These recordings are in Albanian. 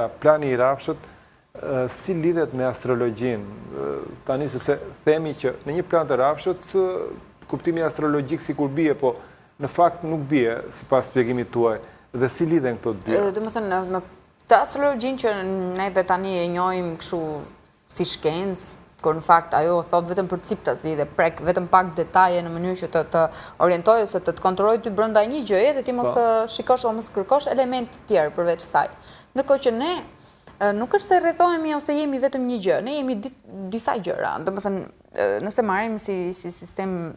tjera, plani i rafshët, si lidhet me astrologjin? Tani, sepse themi që në një plan të rafshët, kuptimi astrologjik si kur bie, po në fakt nuk bie, si pas shpjegimit tuaj, dhe si lidhen këto të bie? Dhe më thënë, në të astrologjin që neve tani e njojmë këshu si shkencë, kur në fakt ajo thot vetëm për ciptasi dhe prek vetëm pak detaje në mënyrë që të orientojë ose të kontrollojë ty brenda një gjëje dhe ti mos të shikosh ose mos kërkosh elemente të tjerë përveç saj. Ndërkohë që ne nuk është se rrethohemi ose jemi vetëm një gjë, ne jemi disa gjëra. Domethënë, nëse marrim si sistem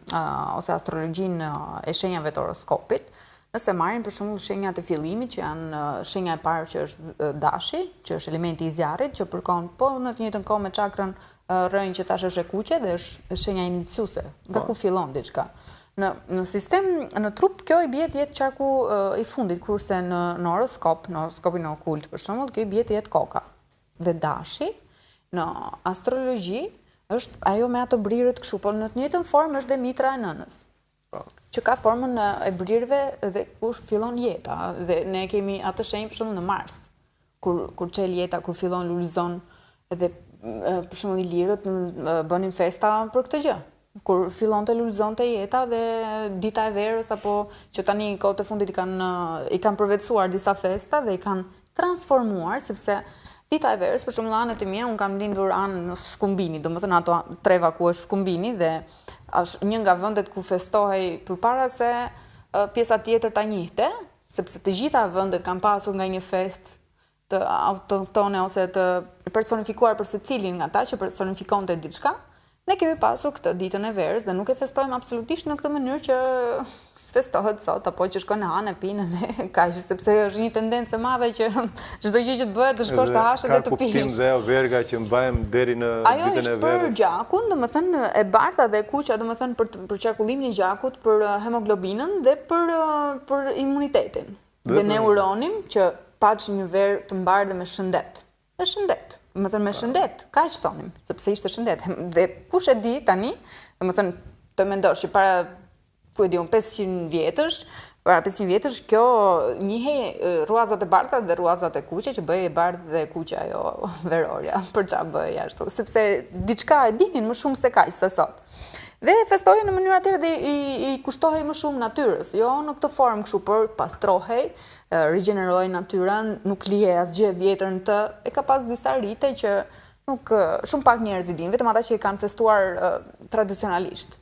ose astrologjin e shenjave të horoskopit, nëse marrim për shembull shenjat e fillimit që janë shenja e parë që është dashi, që është elementi i zjarrit, që përkon po në të njëjtën kohë me çakrën rënjë që tash është e kuqe dhe është shenja iniciuese, nga ku fillon diçka. Në sistem, në trup, kjo i bie të jetë qarku i fundit, kurse në horoskopin e okult, për shembull, kjo i bie të jetë koka. Dhe dashi, në astrologji, është ajo me ato brirët kështu, por në të njëjtën formë është dhe mitra e nënës, që ka formën e brirëve dhe kur fillon jeta. Dhe ne kemi atë shenjë për shembull në Mars, kur çel jeta, kur fillon lulëzon dhe për shembull ilirët bënin festa për këtë gjë. Kur fillonte lulëzonte jeta dhe dita e verës apo që tani kohët e fundit i kanë përvetësuar disa festa dhe i kanë transformuar, sepse dita e verës, për shembull në anët e mia, unë kam lindur anë në Shkumbini, domethënë ato treva ku është Shkumbini dhe është një nga vendet ku festohej përpara se pjesa tjetër ta njihte, sepse të gjitha vendet kanë pasur nga një festë të autoktone ose të personifikuar për secilin nga ta që personifikonte diçka. Ne kemi pasur këtë ditën e verës dhe nuk e festojmë absolutisht në këtë mënyrë që festohet sot, apo që shkon në hanë, pinë dhe kaq, sepse është një tendencë e madhe që çdo gjë që të bëhet të shkosh të hashe dhe të pish. Ka kuptim dhe verga që mbajmë deri në ditën e verës. Ajo është për gjakun, domethënë e bardha dhe e kuqja, domethënë për qarkullimin e gjakut, për hemoglobinën dhe për imunitetin. Dhe ne uronim që paç një verë të mbar dhe me shëndet. Me shëndet. Me shëndet, ka që thonim, sepse ishte shëndet. Dhe kush e di tani, të mendosh që para, ku e di unë, 500 vjetësh, para 500 vjetësh, kjo njihej ruazat e bardha dhe ruazat e kuqe, që bëjë e bardhë dhe kuqe ajo verorja, për qa bëjë ashtu, sepse diçka e dinin më shumë se kaq se sot. Dhe festohej në mënyrë atëherë dhe i kushtohej më shumë natyrës, jo në këtë formë kështu, por pastrohej, rigjeneroi natyrën, nuk lihej asgjë vjetër në të, e ka pas disa rite që nuk shumë pak njerëz i dinë, vetëm ata që i kanë festuar tradicionalisht.